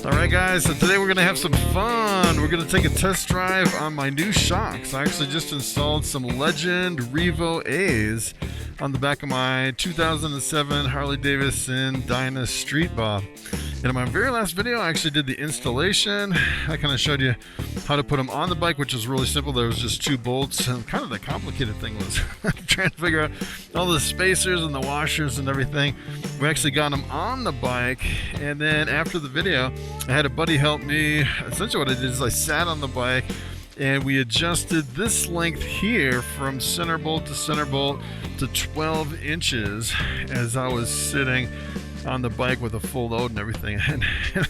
Alright guys, so today we're going to have some fun. We're going to take a test drive on my new shocks. I actually just installed some Legend Revo A's on the back of my 2007 Harley Davidson Dyna Street Bob. And in my very last video, I actually did the installation. I kind of showed you how to put them on the bike, which was really simple. There was just 2 bolts, and kind of the complicated thing was trying to figure out all the spacers and the washers and everything. We actually got them on the bike, and then after the video, I had a buddy help me. Essentially what I did is I sat on the bike, and we adjusted this length here from center bolt to 12 inches as I was sitting on the bike with a full load and everything. And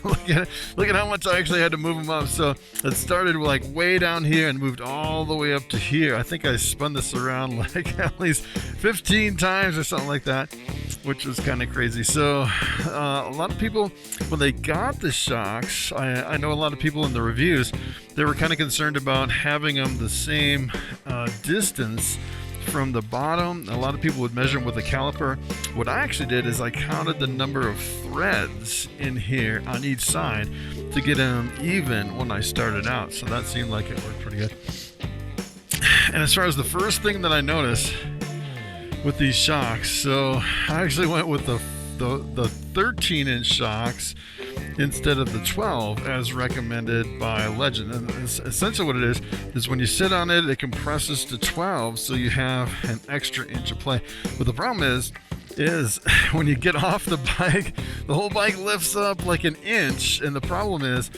look at how much I actually had to move them up. So it started like way down here and moved all the way up to here. I think I spun this around like at least 15 times or something like that, which was kind of crazy. So a lot of people, when they got the shocks, I know a lot of people in the reviews, they were kind of concerned about having them the same distance from the bottom. A lot of people would measure them with a caliper. What I actually did is I counted the number of threads in here on each side to get them even when I started out. So that seemed like it worked pretty good. And as far as the first thing that I noticed with these shocks, so I actually went with the 13-inch shocks instead of the 12 as recommended by Legend. And essentially what it is when you sit on it, it compresses to 12, so you have an extra inch of play. But the problem is when you get off the bike, the whole bike lifts up like an inch, and the problem is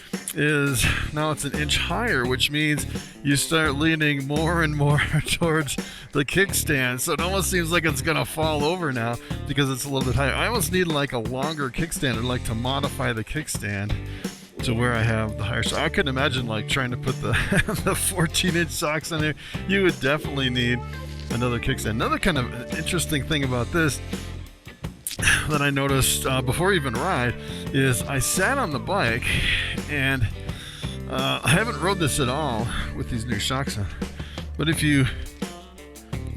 now it's an inch higher, which means you start leaning more and more towards the kickstand. So it almost seems like it's gonna fall over now because it's a little bit higher. I almost need like a longer kickstand. I'd like to modify the kickstand to where I have the higher. So I couldn't imagine like trying to put the 14-inch shocks on there. You would definitely need another kickstand. Another kind of interesting thing about this that I noticed before I even ride is I sat on the bike, and I haven't rode this at all with these new shocks on, but if you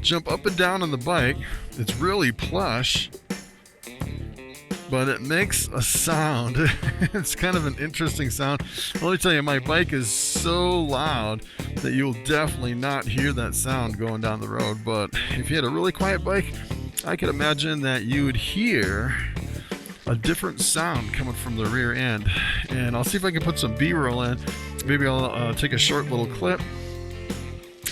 jump up and down on the bike, it's really plush, but it makes a sound. It's kind of an interesting sound. Let me tell you, my bike is so loud that you'll definitely not hear that sound going down the road. But if you had a really quiet bike, I could imagine that you would hear a different sound coming from the rear end. And I'll see if I can put some B-roll in. Maybe I'll take a short little clip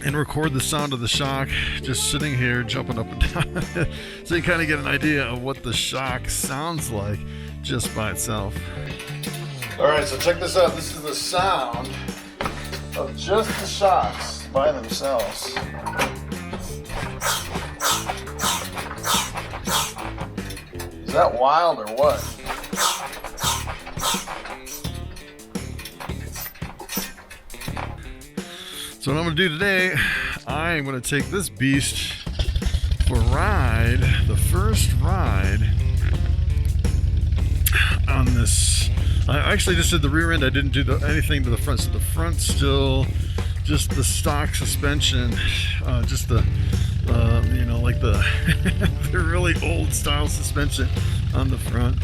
and record the sound of the shock just sitting here jumping up and down so you kind of get an idea of what the shock sounds like just by itself. Alright, so check this out. This is the sound of just the shocks by themselves. Is that wild or what? So what I'm going to do today, I'm going to take this beast for a ride, the first ride on this. I actually just did the rear end. I didn't do anything to the front. So the front's still just the stock suspension, just the, like the, the really old style suspension on the front.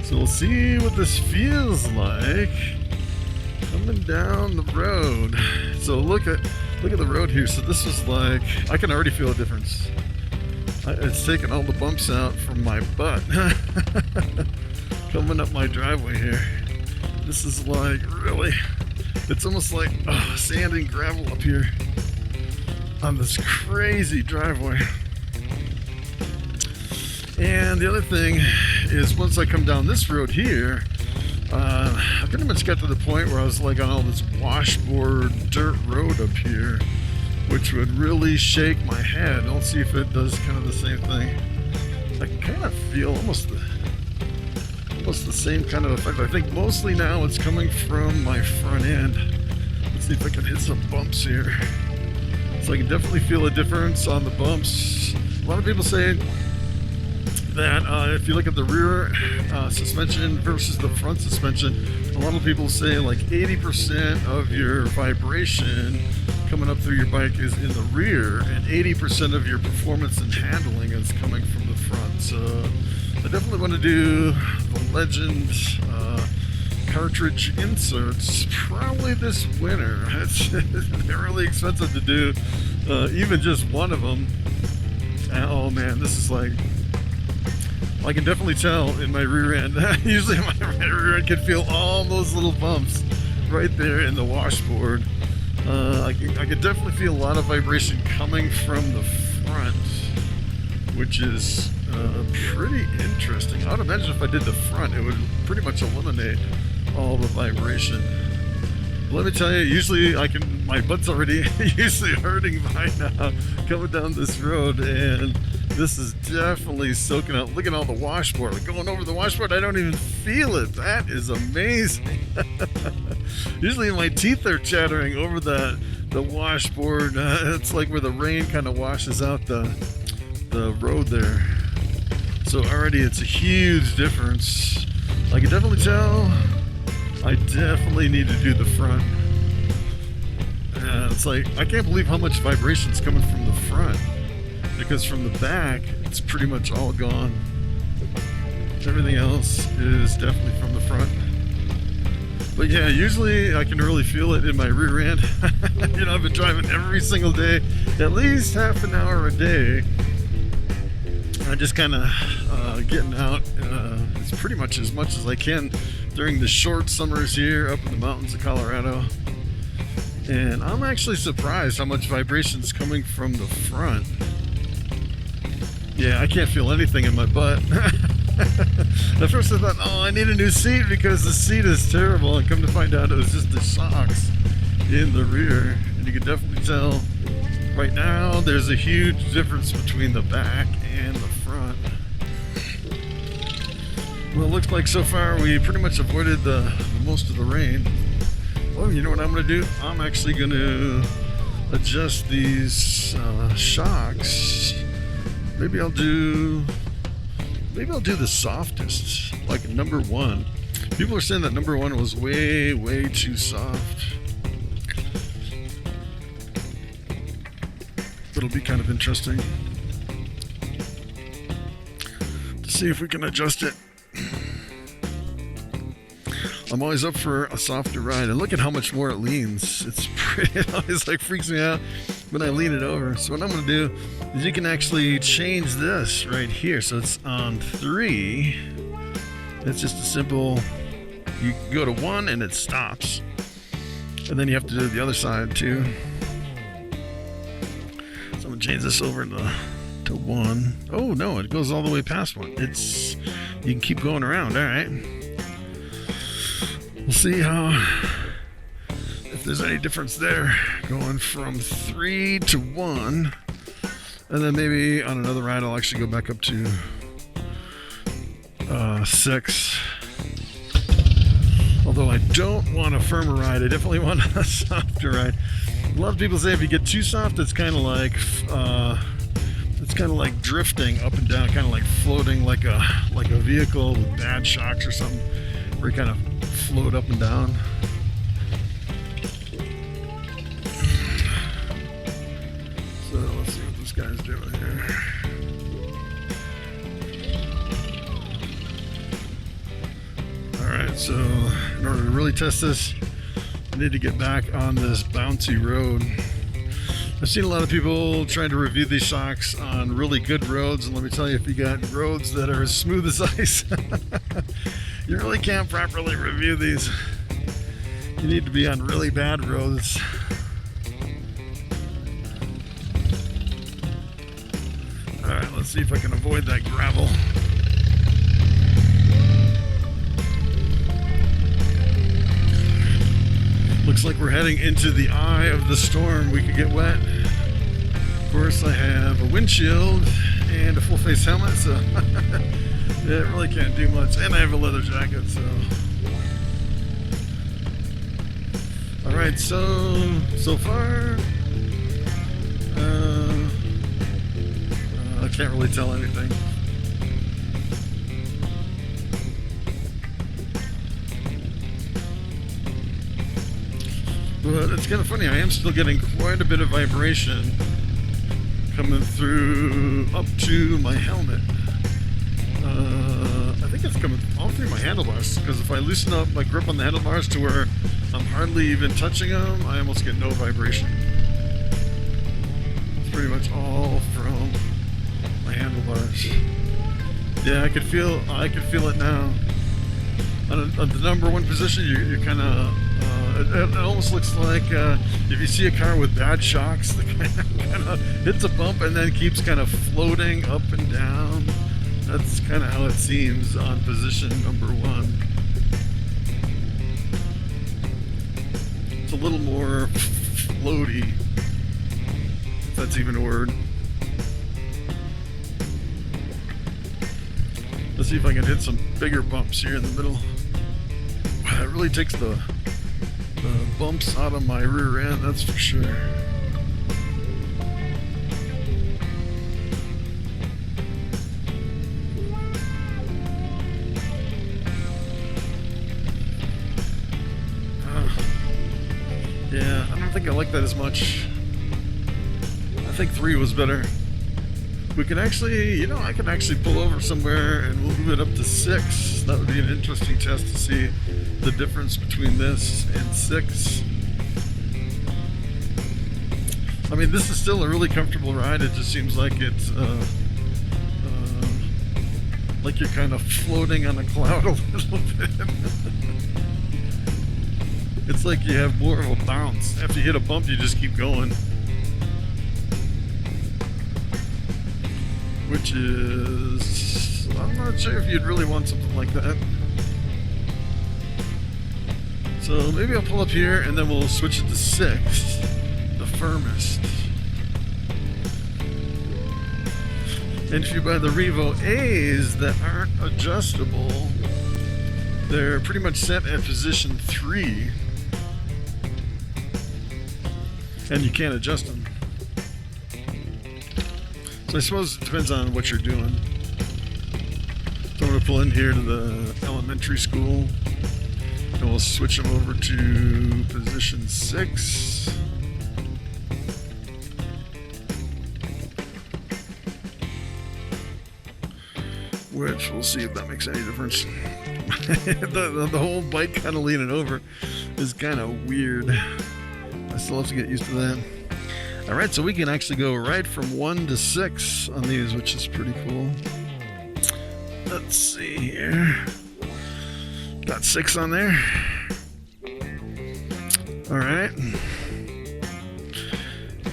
So we'll see what this feels like coming down the road. So look at the road here. So this is like, I can already feel a difference. It's taken all the bumps out from my butt coming up my driveway here. This is like really, it's almost like sand and gravel up here on this crazy driveway. And the other thing is, once I come down this road here, I pretty much got to the point where I was like on all this washboard dirt road up here, which would really shake my head. I'll see if it does kind of the same thing. I can kind of feel almost the same kind of effect. I think mostly now it's coming from my front end. Let's see if I can hit some bumps here. So I can definitely feel a difference on the bumps. A lot of people say that if you look at the rear suspension versus the front suspension, a lot of people say like 80% of your vibration coming up through your bike is in the rear, and 80% of your performance and handling is coming from the front. So I definitely want to do the Legend cartridge inserts probably this winter. They're really expensive to do, even just one of them. And, oh man, this is like, I can definitely tell in my rear end. Usually my rear end can feel all those little bumps right there in the washboard. I can definitely feel a lot of vibration coming from the front, which is pretty interesting. I would imagine if I did the front, it would pretty much eliminate all the vibration. Let me tell you, usually my butt's already usually hurting by now coming down this road, and this is definitely soaking up. Look at all the washboard. Like going over the washboard, I don't even feel it. That is amazing. Usually my teeth are chattering over the washboard. It's like where the rain kind of washes out the road there. So already it's a huge difference. I can definitely tell I definitely need to do the front. It's like, I can't believe how much vibration is coming from the front, because from the back it's pretty much all gone. Everything else is definitely from the front. But yeah, usually I can really feel it in my rear end. You know, I've been driving every single day, at least half an hour a day. I'm just kind of getting out it's pretty much as I can during the short summers here up in the mountains of Colorado. And I'm actually surprised how much vibration is coming from the front. Yeah, I can't feel anything in my butt. At first I thought, oh, I need a new seat because the seat is terrible. And come to find out it was just the shocks in the rear. And you can definitely tell right now there's a huge difference between the back and the front. Well, it looks like so far we pretty much avoided the most of the rain. Oh, you know what I'm going to do? I'm actually going to adjust these shocks. Maybe I'll do the softest, like number 1. People are saying that number 1 was way too soft. It'll be kind of interesting to see if we can adjust it. I'm always up for a softer ride, and look at how much more it leans. It's pretty, it always like freaks me out when I lean it over. So what I'm going to do is you can actually change this right here. So it's on 3. It's just a simple, you go to 1 and it stops. And then you have to do the other side too. So I'm going to change this over to 1. Oh no, it goes all the way past 1. You can keep going around, all right. We'll see if there's any difference there, going from 3 to 1, and then maybe on another ride I'll actually go back up to 6. Although I don't want a firmer ride, I definitely want a softer ride. A lot of people say if you get too soft, it's kind of like drifting up and down, kind of like floating like a vehicle with bad shocks or something, where you kind of float up and down. So let's see what this guy's doing here. Alright, so in order to really test this, I need to get back on this bouncy road. I've seen a lot of people trying to review these shocks on really good roads, and let me tell you, if you got roads that are as smooth as ice, you really can't properly review these. You need to be on really bad roads. Alright, let's see if I can avoid that gravel. Looks like we're heading into the eye of the storm. We could get wet. Of course, I have a windshield and a full face helmet, so yeah, it really can't do much. And I have a leather jacket, so. Alright, so far, I can't really tell anything. But it's kind of funny, I am still getting quite a bit of vibration coming through up to my helmet. coming all through my handlebars, because if I loosen up my grip on the handlebars to where I'm hardly even touching them, I almost get no vibration. It's pretty much all from my handlebars. Yeah, I could feel it now. On the number one position, you're kind of. It almost looks like if you see a car with bad shocks, that kind of hits a bump and then keeps kind of floating up and down. That's kind of how it seems on position number one. It's a little more floaty, if that's even a word. Let's see if I can hit some bigger bumps here in the middle. Wow, that really takes the bumps out of my rear end, that's for sure. Yeah, I don't think I like that as much. I think 3 was better. We can actually, you know, I can actually pull over somewhere and we'll move it up to 6. That would be an interesting test to see the difference between this and 6. I mean, this is still a really comfortable ride. It just seems like it's like you're kind of floating on a cloud a little bit. It's like you have more of a bounce. After you hit a bump, you just keep going. Which is, I'm not sure if you'd really want something like that. So maybe I'll pull up here and then we'll switch it to 6, the firmest. And if you buy the Revo A's that aren't adjustable, they're pretty much set at position 3. And you can't adjust them. So I suppose it depends on what you're doing. So I'm going to pull in here to the elementary school. And we'll switch them over to position 6. Which we'll see if that makes any difference. the whole bike kind of leaning over is kind of weird. I still have to get used to that. Alright, so we can actually go right from 1 to 6 on these, which is pretty cool. Let's see here. Got 6 on there. Alright.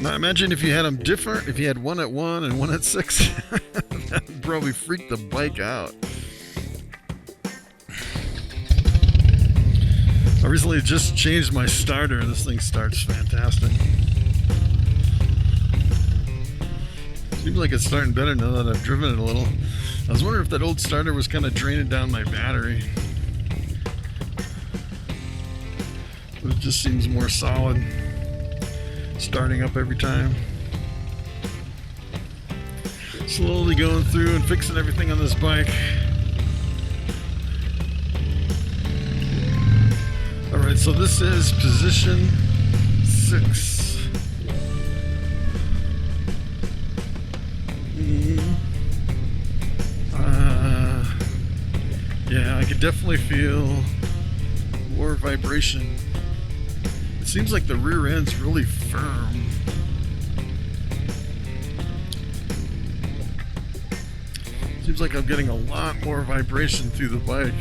Now imagine if you had them different, if you had 1 at 1 and 1 at 6. That would probably freak the bike out. I recently just changed my starter. This thing starts fantastic. Seems like it's starting better now that I've driven it a little. I was wondering if that old starter was kind of draining down my battery. But it just seems more solid. Starting up every time. Slowly going through and fixing everything on this bike. Alright, so this is position 6. Yeah, I could definitely feel more vibration. It seems like the rear end's really firm. Seems like I'm getting a lot more vibration through the bike.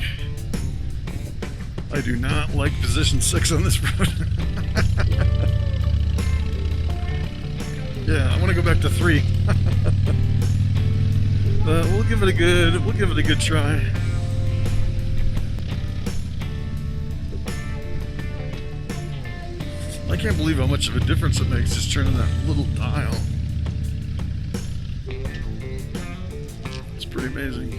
I do not like position 6 on this road. Yeah, I want to go back to 3. We'll give it a good try. I can't believe how much of a difference it makes just turning that little dial. It's pretty amazing.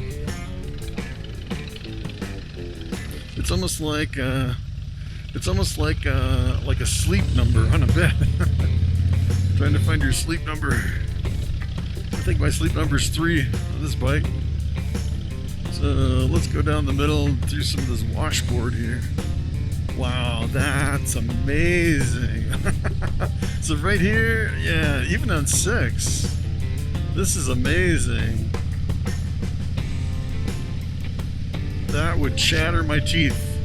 It's almost like a sleep number on a bed. Trying to find your sleep number. I think my sleep number is 3 on this bike. So let's go down the middle and do some of this washboard here. Wow, that's amazing. So right here, yeah, even on 6, this is amazing. that would chatter my teeth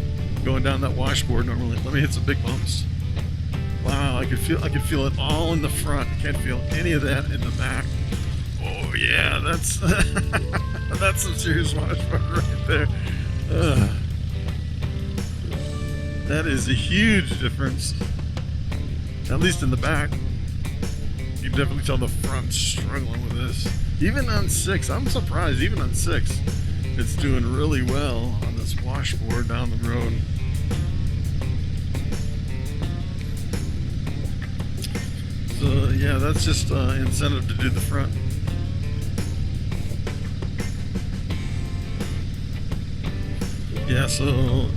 going down that washboard normally. Let me hit some big bumps. Wow, I could feel it all in the front. Can't feel any of that in the back. Oh yeah, that's that's some serious washboard right there. That is a huge difference, at least in the back. You can definitely tell the front's struggling with this. Even on 6, I'm surprised, even on 6, it's doing really well on this washboard down the road. So yeah, that's just incentive to do the front. Yeah, so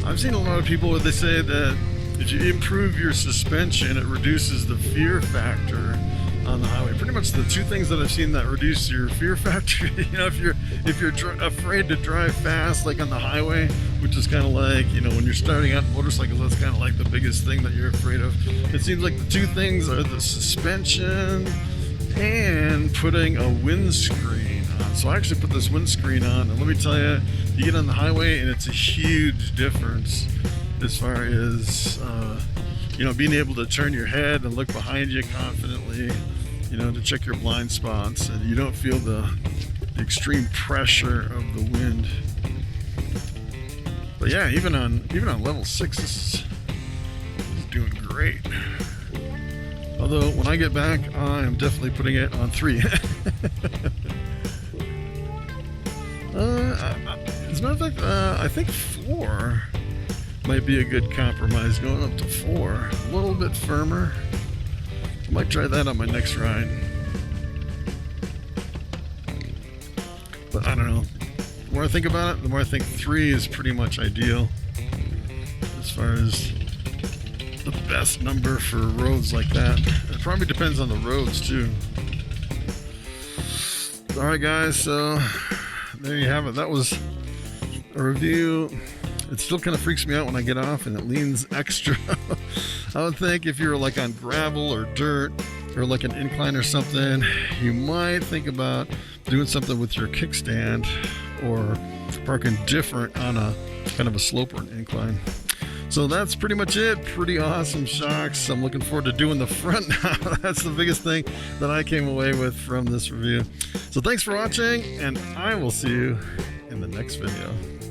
I've seen a lot of people where they say that if you improve your suspension, it reduces the fear factor on the highway. Pretty much the two things that I've seen that reduce your fear factor. You know, if you're afraid to drive fast, like on the highway, which is kind of like, you know, when you're starting out motorcycles, that's kind of like the biggest thing that you're afraid of. It seems like the two things are the suspension and putting a windscreen on. So I actually put this windscreen on, and let me tell you, you get on the highway and it's a huge difference as far as you know, being able to turn your head and look behind you confidently, you know, to check your blind spots, and you don't feel the extreme pressure of the wind. But yeah, even on level 6, this is doing great. Although when I get back, I am definitely putting it on 3. As a matter of fact, I think 4 might be a good compromise, going up to 4. A little bit firmer. I might try that on my next ride. But I don't know. The more I think about it, the more I think 3 is pretty much ideal as far as the best number for roads like that. It probably depends on the roads too. Alright guys, so there you have it. That was a review. It still kind of freaks me out when I get off and it leans extra. I would think if you're like on gravel or dirt or like an incline or something, you might think about doing something with your kickstand or parking different on a kind of a slope or an incline. So that's pretty much it. Pretty awesome shocks. I'm looking forward to doing the front now. That's the biggest thing that I came away with from this review. So thanks for watching, and I will see you in the next video.